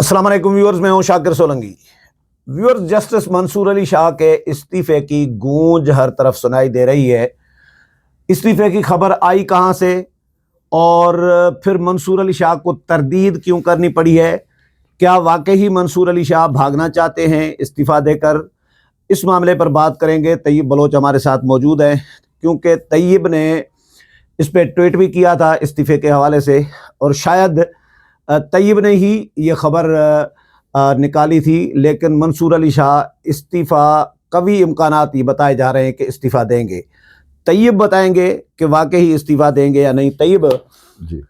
अस्सलाम वालेकुम व्यूअर्स, मैं हूं शाकिर सोलंकी। व्यूअर्स, जस्टिस मंसूर अली शाह के इस्तीफे की गूंज हर तरफ सुनाई दे रही है। इस्तीफे की खबर आई कहां से और फिर मंसूर अली शाह को तरदीद क्यों करनी पड़ी है? क्या वाकई ही मंसूर अली शाह भागना चाहते हैं इस्तीफा देकर? इस मामले पर बात करेंगे। तैयब बलोच हमारे साथ मौजूद हैं, क्योंकि तैयब ने इस पर ट्वीट भी किया था इस्तीफे के हवाले से, और शायद तैयब ने ही ये खबर निकाली थी। लेकिन मंसूर अली शाह इस्तीफ़ा कभी इम्कानात ये बताए जा रहे हैं कि इस्तीफ़ा देंगे। तैयब बताएंगे कि वाकई ही इस्तीफ़ा देंगे या नहीं। तैयब जी,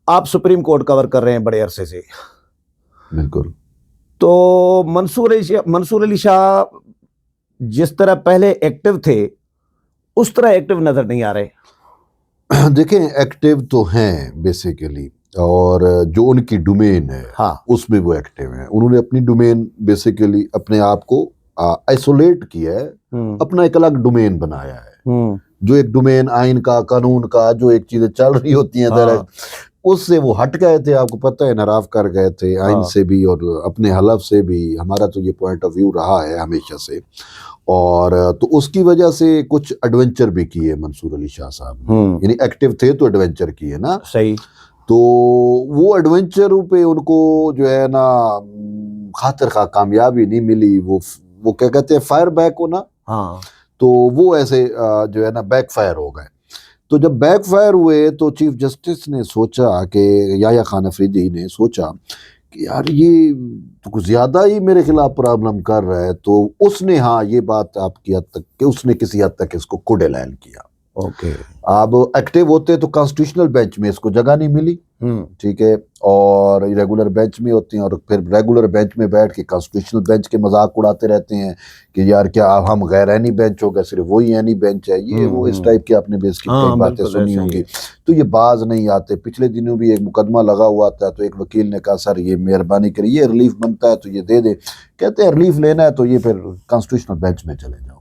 आप सुप्रीम कोर्ट कवर कर रहे हैं बड़े अरसे से, बिल्कुल। तो मंसूर अली शाह जिस तरह पहले एक्टिव थे उस तरह एक्टिव नज़र नहीं आ रहे। देखें, एक्टिव तो हैं बेसिकली, और जो उनकी डोमेन है हाँ, उसमें वो एक्टिव हैं। उन्होंने अपनी डोमेन बेसिकली अपने आप को आइसोलेट किया है, अपना एक अलग डोमेन बनाया है। जो एक डोमेन आइन का, कानून का, जो एक चीजें चल रही होती हैं हाँ, उससे वो हट गए थे। आपको पता है, नाराज कर गए थे आइन हाँ, से भी और अपने हलफ से भी। हमारा तो ये पॉइंट ऑफ व्यू रहा है हमेशा से, और तो उसकी वजह से कुछ एडवेंचर भी किए मंसूर अली शाह साहब ने। यानी एक्टिव थे तो एडवेंचर किए ना। सही। तो वो एडवेंचर पे उनको जो है ना खातिर खा कामयाबी नहीं मिली। वो क्या कहते हैं, फायर बैक हो ना। हाँ, तो वो ऐसे जो है ना बैक फायर हो गए। तो जब बैक फायर हुए तो चीफ जस्टिस ने सोचा कि याह्या खान अफरीदी ने सोचा कि यार ये तो कुछ ज़्यादा ही मेरे खिलाफ प्रॉब्लम कर रहा है। तो उसने, हाँ, ये बात आपकी हद तक कि उसने किसी हद तक इसको कुड ऐलान किया। ओके। अब एक्टिव होते तो कॉन्स्टिट्यूशनल बेंच में इसको जगह नहीं मिली, ठीक है, और रेगुलर बेंच में होती हैं, और फिर रेगुलर बेंच में बैठ के कॉन्स्टिट्यूशनल बेंच के मजाक उड़ाते रहते हैं कि यार क्या अब हम गैर ऐनी बेंच हो गए, सिर्फ वही ऐनी बेंच है। ये वो इस टाइप की आपने बेसिक हाँ, कई बातें सुनी होंगी। तो ये बाज नहीं आते। पिछले दिनों भी एक मुकदमा लगा हुआ था, तो एक वकील ने कहा सर ये मेहरबानी करिए, रिलीफ बनता है तो ये दे दे। कहते हैं रिलीफ लेना है तो ये फिर कॉन्स्टिट्यूशनल बेंच में चले जाओ।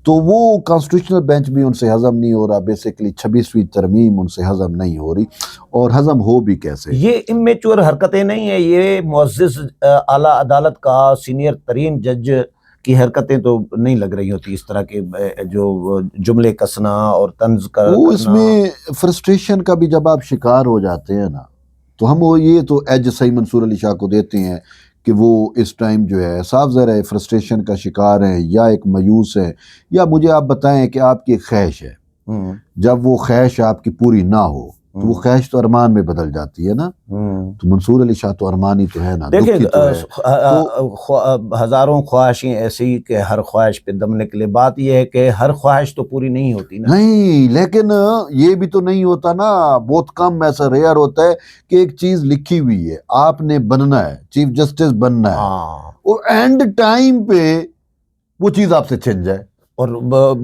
तो वो कॉन्स्टिट्यूशनल बेंच भी उनसे हजम नहीं हो रहा। बेसिकली 26वीं तरमीम उनसे हजम नहीं हो रही, और हजम हो भी कैसे। ये इमेच्योर हरकतें नहीं है, ये मुअज़्ज़िज़ आला अदालत का सीनियर तरीन जज की हरकतें तो नहीं लग रही होती। इस तरह के जो जुमले कसना और तंज का वो इसमें फ्रस्ट्रेशन का भी जब आप शिकार हो जाते हैं ना, तो हम वो ये तो एज सही मंसूर अली शाह को देते हैं कि वो इस टाइम जो है साफ ज़रा है फ्रस्ट्रेशन का शिकार है, या एक मायूस है, या मुझे आप बताएं कि आपकी एक ख्वाहिश है। जब वो ख्वाहिश आपकी पूरी ना हो तो वो ख्वाहिश तो अरमान में बदल जाती है ना। तो मंसूर अली शाह तो अरमान ही तो है ना। देखिए, तो है। हजारों ख्वाहिशें ऐसी कि हर ख्वाहिश पे दम निकले। बात यह है कि हर ख्वाहिश तो पूरी नहीं होती ना। नहीं, लेकिन ये भी तो नहीं होता ना। बहुत कम ऐसा रेयर होता है कि एक चीज लिखी हुई है, आपने बनना है, चीफ जस्टिस बनना है, हाँ, और एंड टाइम पे वो चीज आपसे छिन जाए। और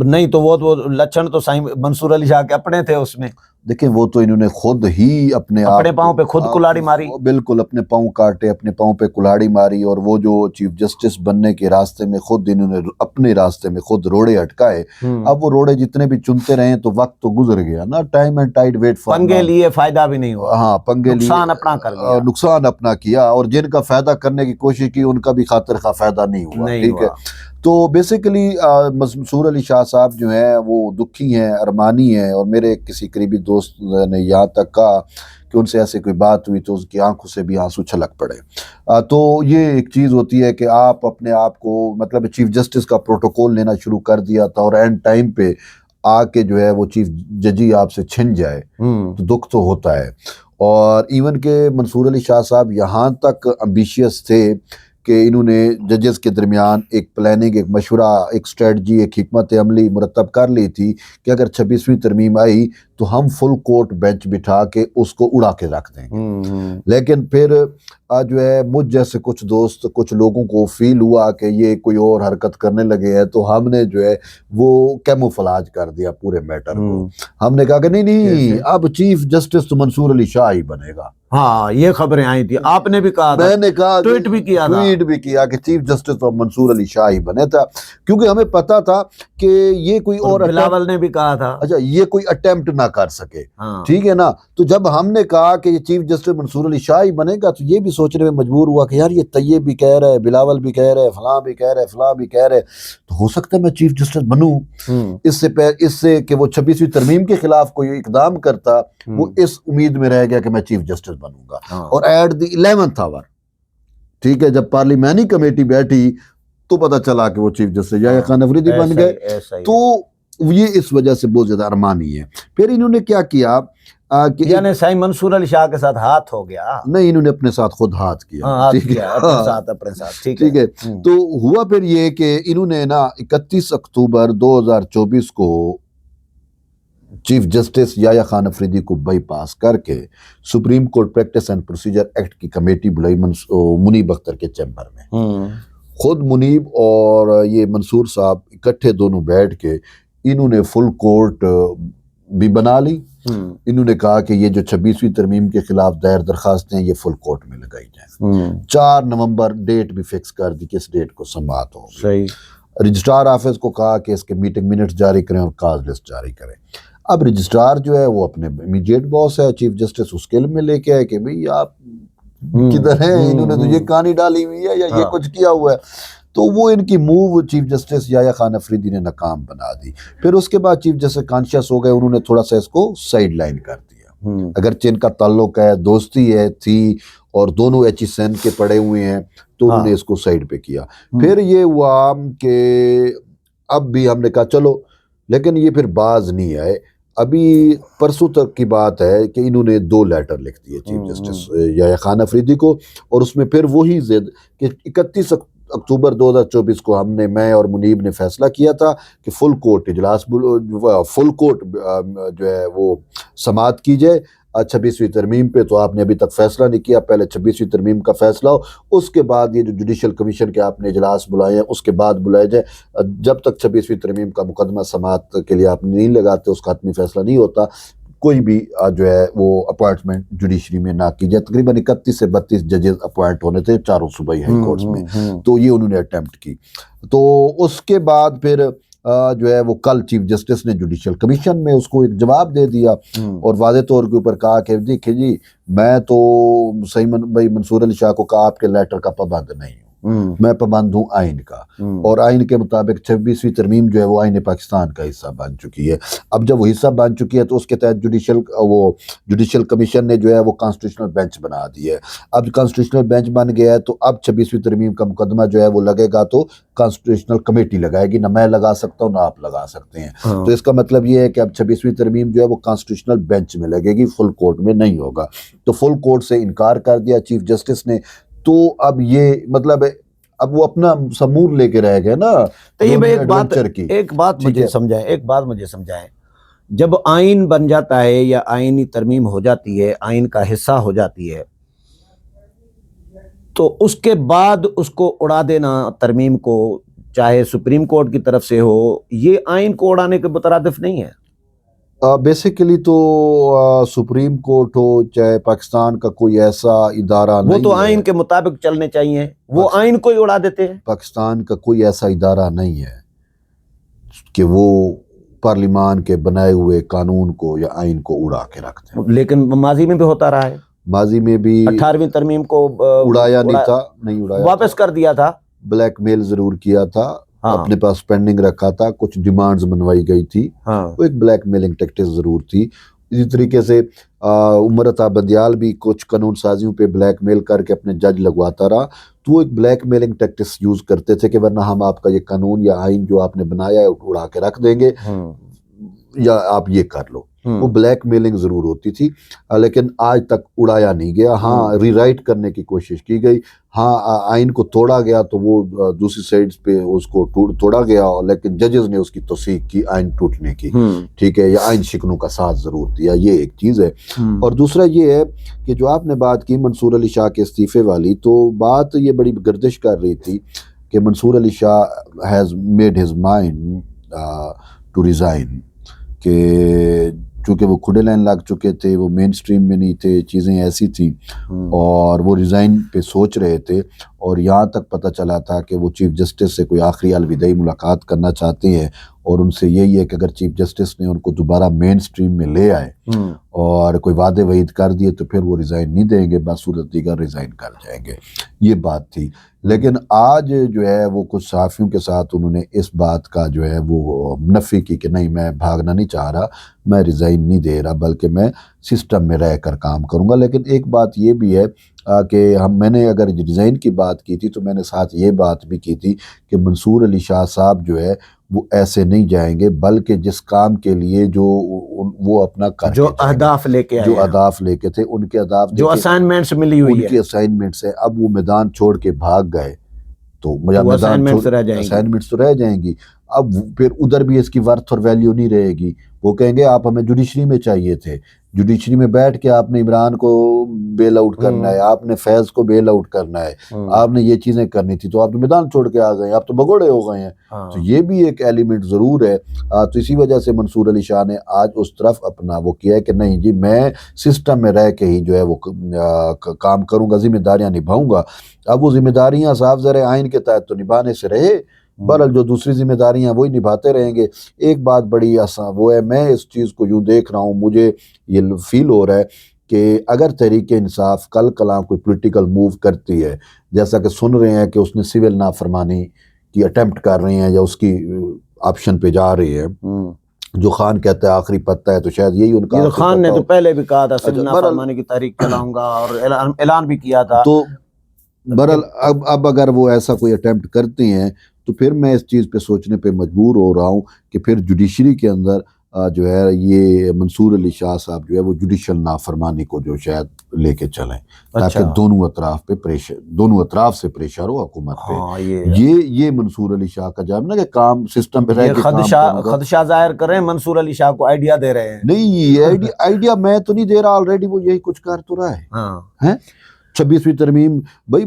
नहीं तो वो लक्षण तो साईं मंसूर अली शाह के अपने थे उसमें। देखिए, वो तो इन्होंने खुद ही अपने पाँव पे खुद कुल्हाड़ी मारी। बिल्कुल, अपने पाँव काटे, अपने पाँव पे कुल्हाड़ी मारी, और वो जो चीफ जस्टिस बनने के रास्ते में खुद इन्होंने अपने रास्ते में खुद रोड़े अटकाए। अब वो रोड़े जितने भी चुनते रहे तो वक्त तो गुजर गया ना। Time and tide wait for पंगे लिए, फायदा भी नहीं हुआ। हाँ, पंगे लिए, नुकसान अपना कर लिया। नुकसान अपना किया, और जिनका फायदा करने की कोशिश की उनका भी खातिर खा फायदा नहीं हुआ। ठीक है। तो बेसिकली मंसूर अली शाह साहब जो हैं वो दुखी हैं, अरमानी हैं, और मेरे किसी करीबी दोस्त ने यहाँ तक कहा कि उनसे ऐसे कोई बात हुई तो उसकी आंखों से भी आंसू छलक पड़े। तो ये एक चीज़ होती है कि आप अपने आप को, मतलब चीफ जस्टिस का प्रोटोकॉल लेना शुरू कर दिया था, और एंड टाइम पे आके जो है वो चीफ जजी आपसे छिन जाए तो दुख तो होता है। और इवन के मंसूर अली शाह साहब यहाँ तक एम्बिशियस थे कि इन्होंने जजेस के दरमियान एक प्लानिंग, एक मशवरा, एक स्ट्रेटजी, एक हिकमत अमली मुरतब कर ली थी कि अगर 26वीं तरमीम आई तो हम फुल कोर्ट बेंच बिठा के उसको उड़ा के रख देंगे। लेकिन फिर जो है मुझ जैसे कुछ दोस्त, कुछ लोगों को फील हुआ कि ये कोई और हरकत करने लगे हैं, तो हमने जो है वो कैमोफ्लेज कर दिया पूरे मैटर को। हमने कहा कि नहीं, अब चीफ जस्टिस तो मंसूर अली शाह ही बनेगा। हाँ, ये खबरें आई थी, आपने भी कहा था, मैंने कहा, ट्वीट भी किया कि चीफ जस्टिस तो मंसूर अली शाह ही बने था, क्योंकि हमें पता था कि ये कोई और बिलावल ने भी कहा था, अच्छा, ये कोई अटेम्प्ट ना कर सके। हाँ। ठीक है ना। तो जब हमने कहा कि ये चीफ जस्टिस मंसूर अली शाह ही बनेगा, तो ये भी सोचने में मजबूर हुआ कि यार ये तैयब भी कह रहा है, बिलावल भी कह रहा है, फलां भी कह रहा है, फलां भी कह रहा है, तो हो सकता है मैं चीफ जस्टिस बनूं। इससे कि वो 26वीं तरमीम के खिलाफ कोई इकदाम करता, वो इस उम्मीद में रह गया कि मैं चीफ जस्टिस बनूंगा। और एट द 11th आवर, ठीक है, जब पार्लियामानी कमेटी बैठी तो पता चला कि वो चीफ जस्टिस याह्या खान अफरीदी बन गए। तो ये इस वजह से बहुत ज्यादा अरमानी है। फिर इन्होंने क्या किया कि यानी साईं मंसूर अली शाह के साथ हाथ हो गया? नहीं, इन्होंने अपने साथ खुद हाथ किया, ठीक है, अपने साथ, ठीक है। तो हुआ फिर ये कि इन्होंने ना 31 अक्टूबर 2024 को चीफ जस्टिस याह्या खान अफरीदी को बाईपास करके supreme court practice and procedure act की कमेटी बुलाई मुनीब अख्तर के चैम्बर में। खुद मुनीब और ये मंसूर साहब इकट्ठे दोनों बैठ के इन्होंने फुल कोर्ट भी बना ली। इन्होंने कहा कि ये जो 26वीं तरमीम के खिलाफ दायर दरखास्तें हैं ये फुल कोर्ट में लगाई जाए। 4 नवंबर डेट भी फिक्स कर दी कि इस डेट को समाअत हो। सही। रजिस्ट्रार ऑफिस को कहा कि इसके मीटिंग मिनट्स जारी करें और काज लिस्ट जारी करें। अब रजिस्ट्रार जो है वो अपने इमीडिएट बॉस है चीफ जस्टिस, उसके में लेके आए कि भाई आप किधर हैं, इन्होंने तो ये कहानी डाली हुई है या ये कुछ किया हुआ है। तो वो इनकी move chief justice Yahya Khan Afridi ने नाकाम बना दी। फिर उसके बाद चीफ जस्टिस कॉन्शियस हो गए, उन्होंने थोड़ा सा इसको साइड लाइन कर दिया। अगरचे इनका ताल्लुक है, दोस्ती है थी और दोनों HSN के पड़े हुए हैं, तो उन्होंने इसको साइड पे किया। फिर ये हुआ कि अब भी हमने कहा चलो, लेकिन ये फिर बाज नहीं आए। अभी परसों तक की बात है कि इन्होंने 2 लेटर लिख दिए चीफ जस्टिस याह्या खान अफरीदी को, और उसमें फिर वही जिद कि 31 अक्टूबर 2024 को मैं और मुनीब ने फैसला किया था कि फुल कोर्ट इजलास, फुल कोर्ट जो है वो समाअत की जाए 26वीं तरमीम पे। तो आपने अभी तक फैसला नहीं किया, पहले 26वीं तरमीम का फैसला हो, उसके बाद ये जो जुडिशल कमीशन के आपने इजलास बुलाए हैं उसके बाद बुलाए जाए। जब तक 26वीं तरमीम का मुकदमा समाअत के लिए आप नहीं लगाते, उसका हतमी फैसला नहीं होता, कोई भी जो है वो अपॉइंटमेंट जुडिशरी में ना की जाए। तकरीबन 31 से 32 जजेस अपॉइंट होने थे चारों सूबाई हाई कोर्ट्स में, तो ये उन्होंने अटेम्प्ट की। तो उसके बाद फिर जो है वो कल चीफ जस्टिस ने जुडिशल कमीशन में उसको एक जवाब दे दिया और वाज़े तौर के ऊपर कहा कि देखिए जी, मैं तो सही भाई मंसूर अली शाह को कहा आपके लेटर का पाबंद नहीं हूँ, मैं पाबंद हूँ आइन का, और आइन के मुताबिक 26वीं तरमीम जो है वो आइन पाकिस्तान का हिस्सा बन चुकी है। अब जब वो हिस्सा बन चुकी है तो उसके तहत जुडिशल कमीशन ने जो है वो कॉन्स्टिट्यूशनल बेंच बना दी है। अब कॉन्स्टिट्यूशनल बेंच बन गया है तो अब 26वीं तरमीम का मुकदमा जो है वो लगेगा तो कॉन्स्टिट्यूशनल कमेटी लगाएगी, ना मैं लगा सकता हूँ ना आप लगा सकते हैं। तो इसका मतलब ये है कि अब 26वीं तरमीम जो है वो कॉन्स्टिट्यूशनल बेंच में लगेगी, फुल कोर्ट में नहीं होगा। तो फुल कोर्ट से इनकार कर दिया चीफ जस्टिस ने। तो अब ये मतलब अब वो अपना समूर लेके रह गए ना। तो ये एक बात मुझे समझाएं, जब आइन बन जाता है या आइनी तरमीम हो जाती है, आइन का हिस्सा हो जाती है, तो उसके बाद उसको उड़ा देना तरमीम को, चाहे सुप्रीम कोर्ट की तरफ से हो, ये आइन को उड़ाने के मुतरादिफ नहीं है। बेसिकली तो सुप्रीम कोर्ट हो चाहे पाकिस्तान का कोई ऐसा इदारा नहीं, वो तो आइन के मुताबिक चलने चाहिए, वो आइन को ही उड़ा देते हैं। पाकिस्तान का कोई ऐसा इदारा नहीं है कि वो पार्लियामान के बनाए हुए कानून को या आइन को उड़ा के रखते हैं। लेकिन माजी में भी होता रहा है, माजी में भी 18वीं तरमीम को उड़ाया नहीं उड़ाया, वापस कर दिया था, ब्लैकमेल जरूर किया था। हाँ। अपने पास पेंडिंग रखा था, कुछ डिमांड्स मनवाई गई थी। हाँ। वो एक ब्लैकमेलिंग टैक्टिक्स जरूर थी। इसी तरीके से उमर अता बंदियाल भी कुछ कानून साजियों पे ब्लैकमेल करके अपने जज लगवाता रहा। तो वो एक ब्लैकमेलिंग टैक्टिक्स यूज करते थे कि वरना हम आपका ये कानून या आइन जो आपने बनाया है उड़ा के रख देंगे या आप ये कर लो। वो ब्लैकमेलिंग जरूर होती थी, लेकिन आज तक उड़ाया नहीं गया। हाँ, रीराइट करने की कोशिश की गई, हाँ आइन को तोड़ा गया तो वो दूसरी साइड पे उसको तोड़ा गया, लेकिन जजेस ने उसकी तौसीक की आइन टूटने की, ठीक है, या आइन शिकनों का साथ जरूर दिया। ये एक चीज़ है। और दूसरा ये है कि जो आपने बात की मंसूर अली शाह के इस्तीफे वाली, तो बात ये बड़ी गर्दिश कर रही थी कि Mansoor Ali Shah has made his mind to resign, कि चूँकि वो खुडे लाइन लग चुके थे, वो मेन स्ट्रीम में नहीं थे, चीज़ें ऐसी थी और वो रिज़ाइन पे सोच रहे थे। और यहाँ तक पता चला था कि वो चीफ जस्टिस से कोई आखिरी अलविदाई मुलाकात करना चाहती हैं और उनसे यही है कि अगर चीफ जस्टिस ने उनको दोबारा मेन स्ट्रीम में ले आए और कोई वादे वईद कर दिए तो फिर वो रिज़ाइन नहीं देंगे, बासूरत दीगर रिज़ाइन कर जाएंगे। ये बात थी। लेकिन आज जो है वो कुछ सहाफ़ियों के साथ उन्होंने इस बात का जो है वो नफ़ी की कि नहीं, मैं भागना नहीं चाह रहा, मैं रिज़ाइन नहीं दे रहा, बल्कि मैं सिस्टम में रह कर काम करूँगा। लेकिन एक बात ये भी है कि मैंने अगर रिज़ाइन की बात की थी तो मैंने साथ ये बात भी की थी कि मंसूर अली शाह साहब जो है वो ऐसे नहीं जाएंगे, बल्कि जिस काम के लिए जो वो अपना कर जो अहदाफ लेके आए, जो अहदाफ लेके थे, उनके अहदाफ जो असाइनमेंट्स मिली हुई है, उनकी असाइनमेंट से अब वो मैदान छोड़ के भाग गए तो मैदान असाइनमेंट्स तो रह जाएंगी। अब फिर उधर भी इसकी वर्थ और वैल्यू नहीं रहेगी। वो कहेंगे आप हमें जुडिशरी में चाहिए थे, जुडिशरी में बैठ के आपने इमरान को बेल आउट करना है, आपने फैज को बेल आउट करना है, आपने ये चीजें करनी थी, तो आप तो मैदान छोड़ के आ गए, आप तो भगोड़े हो गए हैं। तो ये भी एक एलिमेंट जरूर है। तो इसी वजह से मंसूर अली शाह ने आज उस तरफ अपना वो किया है कि नहीं जी, मैं सिस्टम में रह के ही जो है वो काम करूंगा, जिम्मेदारियां निभाऊंगा। अब वो जिम्मेदारियां साफ ज़रे आइन के तहत तो निभाने से रहे, बहरहाल जो दूसरी जिम्मेदारियां वही निभाते रहेंगे। एक बात बड़ी आसान वो है, मैं इस चीज़ को यूँ देख रहा हूँ, मुझे ये फील हो रहा है कि अगर तहरीक इंसाफ कल कलाम कोई पॉलिटिकल मूव करती है, जैसा कि सुन रहे हैं कि उसने सिविल नाफरमानी की अटेम्प्ट कर रहे हैं या उसकी ऑप्शन पे जा रही है, जो खान कहता है आखिरी पत्ता है, तो शायद यही उनका। तो खान ने तो पहले भी कहा था सिविल नाफरमानी की तारीख चलाऊंगा और ऐलान भी किया था। तो बहरहाल अब अगर वो ऐसा कोई अटेम्प्ट करते हैं तो फिर मैं इस चीज़ पे सोचने पे मजबूर हो रहा हूँ कि फिर जुडिशरी के अंदर जो है ये मंसूर अली शाह साहब जो है वो जुडिशल नाफरमानी को जो शायद लेके चलें, ताकि दोनों अतराफ पे प्रेशर, दोनों अतराफ से प्रेशर हो हुकूमत पे। ये मंसूर अली शाह का जाम ना कि काम सिस्टम पे रह के खदशा जाहिर कर रहे हैं, मंसूर अली शाह को आइडिया दे रहे हैं। नहीं, आइडिया मैं तो नहीं दे रहा, ऑलरेडी वो यही कुछ कर तो रहा है। 26वीं तरमीम, भाई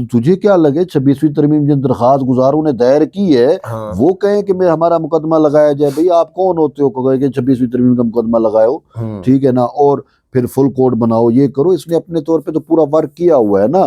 तुझे क्या लगे 26वीं तरमीम जिन दरखास्त गुजारों ने दायर की है, वो कहें कि मैं हमारा मुकदमा लगाया जाए, भाई आप कौन होते हो कहे कि 26वीं तरमीम का मुकदमा लगाओ, ठीक है ना, और फिर फुल कोड बनाओ, ये करो। इसने अपने तौर पे तो पूरा वर्क किया हुआ है ना,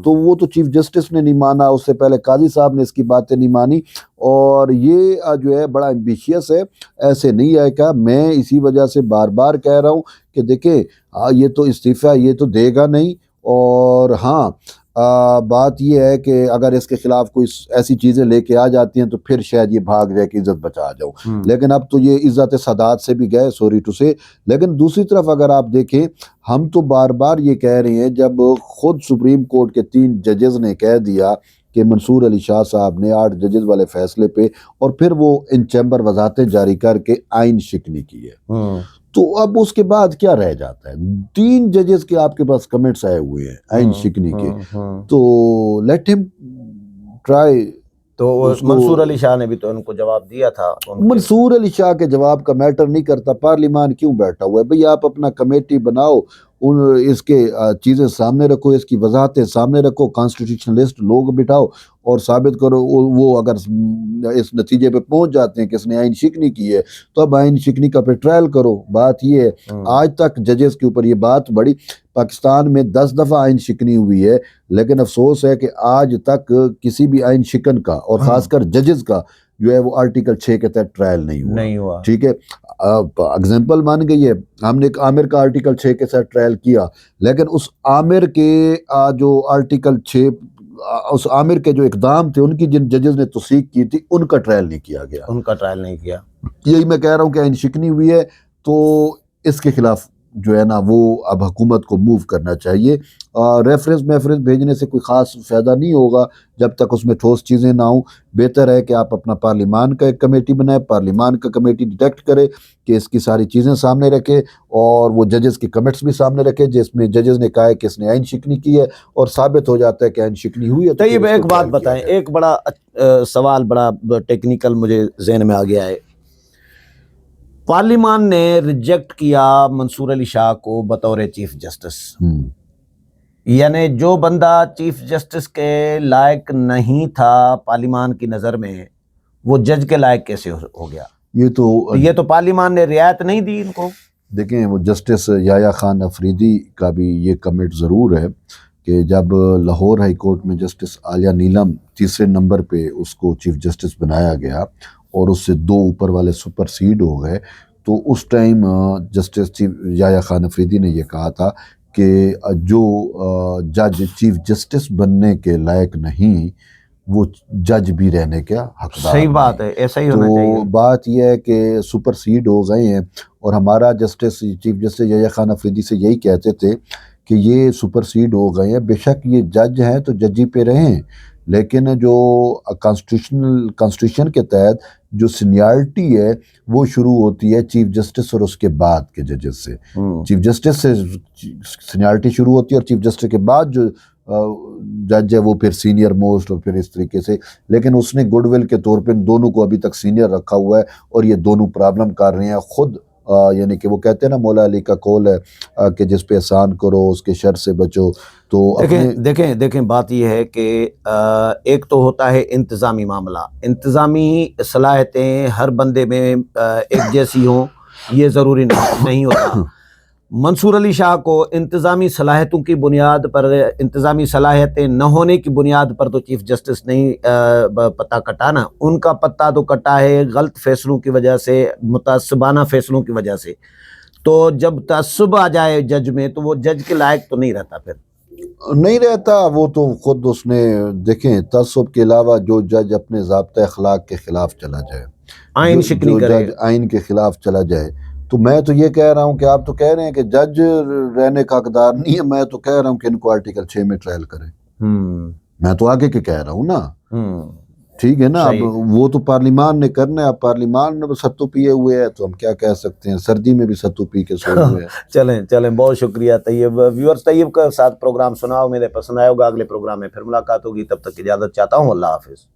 तो वो तो चीफ जस्टिस ने नहीं माना, उससे पहले काजी साहब ने इसकी बातें नहीं मानी, और ये जो है बड़ा एम्बिशियस है, ऐसे नहीं आएगा। मैं इसी वजह से बार बार कह रहा हूँ कि देखें ये तो इस्तीफा ये तो देगा नहीं, और हाँ बात यह है कि अगर इसके खिलाफ कोई ऐसी चीज़ें लेके आ जाती हैं तो फिर शायद ये भाग जाए कि इज्जत बचा जाओ। लेकिन अब तो ये इज्जत सादात से भी गए, सॉरी टू से। लेकिन दूसरी तरफ अगर आप देखें, हम तो बार बार ये कह रहे हैं, जब खुद सुप्रीम कोर्ट के 3 जजेस ने कह दिया कि मंसूर अली शाह साहब ने 8 जजेस वाले फैसले पे, और फिर वो इन चैम्बर वजाहतें जारी करके आइन शिकनी की है, तो अब उसके बाद क्या रह जाता है? 3 जजेस के आपके पास कमेंट्स आए हुए हैं आइन शिकनी के, तो लेट हिम ट्राई। तो मंसूर अली शाह ने भी तो उनको जवाब दिया था। मंसूर अली शाह के जवाब का मैटर नहीं करता, पार्लियामान क्यों बैठा हुआ है भाई? आप अपना कमेटी बनाओ, उन इसके चीज़ें सामने रखो, इसकी वजाहतें सामने रखो, कॉन्स्टिट्यूशनलिस्ट लोग बिठाओ और साबित करो। वो अगर इस नतीजे पे पहुंच जाते हैं कि इसने आइन शिकनी की है, तो अब आइन शिकनी का पे ट्रायल करो। बात ये है, आज तक जजेस के ऊपर ये बात बड़ी, पाकिस्तान में 10 दफ़ा आइन शिकनी हुई है, लेकिन अफसोस है कि आज तक किसी भी आइन शिकन का, और ख़ासकर जजेस का जो है वो आर्टिकल 6 के तहत ट्रायल नहीं हुआ। ठीक है, एग्जाम्पल मान गई है, हमने एक आमिर का आर्टिकल 6 के साथ ट्रायल किया, लेकिन उस आमिर के जो आर्टिकल 6, उस आमिर के जो इकदाम थे, उनकी जिन जजेस ने तौसीक की थी, उनका ट्रायल नहीं किया गया। यही मैं कह रहा हूँ कि आइन शिकनी हुई है, तो इसके खिलाफ जो है ना वो अब हुकूमत को मूव करना चाहिए। रेफरेंस भेजने से कोई ख़ास फ़ायदा नहीं होगा जब तक उसमें ठोस चीज़ें ना हों। बेहतर है कि आप अपना पार्लियामान का एक कमेटी बनाए, पार्लियामान का कमेटी डिटेक्ट करे कि इसकी सारी चीज़ें सामने रखे, और वो जजेस की कमेंट्स भी सामने रखे जिसमें जजेस ने कहा है कि इसने आइन शिकनी की है, और साबित हो जाता है कि आइन शिकनी हुई है। तो ये एक बात बताएं, एक बड़ा सवाल, बड़ा टेक्निकल मुझे जहन में आ गया है। पार्लियामान ने रिजेक्ट किया मंसूर अली शाह को बतौर चीफ जस्टिस, यानी जो बंदा चीफ जस्टिस के लायक नहीं था पार्लियामान की नज़र में, वो जज के लायक कैसे हो गया? ये तो पार्लियामान ने रियायत नहीं दी इनको। देखें, वो जस्टिस याया खान अफरीदी का भी ये कमेंट ज़रूर है कि जब लाहौर हाई कोर्ट में जस्टिस आलिया नीलम तीसरे नंबर पे उसको चीफ जस्टिस बनाया गया और उससे 2 ऊपर वाले सुपरसीड हो गए, तो उस time justice chief Yahya Khan Afridi ने ये कहा था कि जो जज चीफ जस्टिस बनने के लायक नहीं वो जज भी रहने का हकदार। सही बात है, ऐसा ही होना चाहिए। तो बात यह है कि सुपरसीड हो गए हैं और हमारा justice chief justice Yahya Khan Afridi से यही कहते थे कि ये सुपरसीड हो गए हैं, बेशक ये जज हैं तो जजी पे रहें, लेकिन जो कॉन्स्टिट्यूशन के तहत जो सीनियरिटी है वो शुरू होती है चीफ जस्टिस और उसके बाद के जजेस से। चीफ जस्टिस से सीनियरिटी शुरू होती है और चीफ जस्टिस के बाद जो जज है वो फिर सीनियर मोस्ट और फिर इस तरीके से, लेकिन उसने गुडविल के तौर पे दोनों को अभी तक सीनियर रखा हुआ है और ये दोनों प्रॉब्लम कर रहे हैं खुद। यानी कि वो कहते हैं ना, मौला अली का कौल है कि जिस पे एहसान करो उसके शर से बचो। तो देखें बात यह है कि एक तो होता है इंतज़ामी मामला, इंतज़ामी सलाहियतें हर बंदे में एक जैसी हों ये ज़रूरी नहीं होता। मंसूर अली शाह को इंतज़ामी सलाहियतों की बुनियाद पर, इंतज़ामी सलाहियतें न होने की बुनियाद पर तो चीफ जस्टिस नहीं पत्ता कटा ना, उनका पत्ता तो कटा है गलत फैसलों की वजह से, मुतअस्सिबाना फैसलों की वजह से। तो जब तअस्सुब आ जाए जज में तो वो जज के लायक तो नहीं रहता, फिर नहीं रहता। वो तो खुद उसने देखें, तअस्सुब के अलावा जो जज अपने ज़ाब्ता अखलाक के खिलाफ चला जाए, आइन शिकनी करे, जज आइन के खिलाफ चला जाए, तो मैं तो ये कह रहा हूँ कि आप तो कह रहे हैं कि जज रहने का हकदार नहीं है, मैं तो कह रहा हूँ कि इनको आर्टिकल 6 में ट्रायल करें। मैं तो आगे के कह रहा हूँ ना, ठीक है ना। अब वो तो पार्लिमान ने करना है, अब पार्लिमान ने सत्तू पिए हुए है तो हम क्या कह सकते हैं, सर्दी में भी सत्तू पी के सोए हुए हैं। चलें बहुत शुक्रिया तैयब। व्यूअर्स, तैयब का साथ प्रोग्राम सुना, मेरे पसंद आया होगा। अगले प्रोग्राम में फिर मुलाकात होगी, तब तक इजाज़त चाहता हूँ। अल्लाह हाफिज़।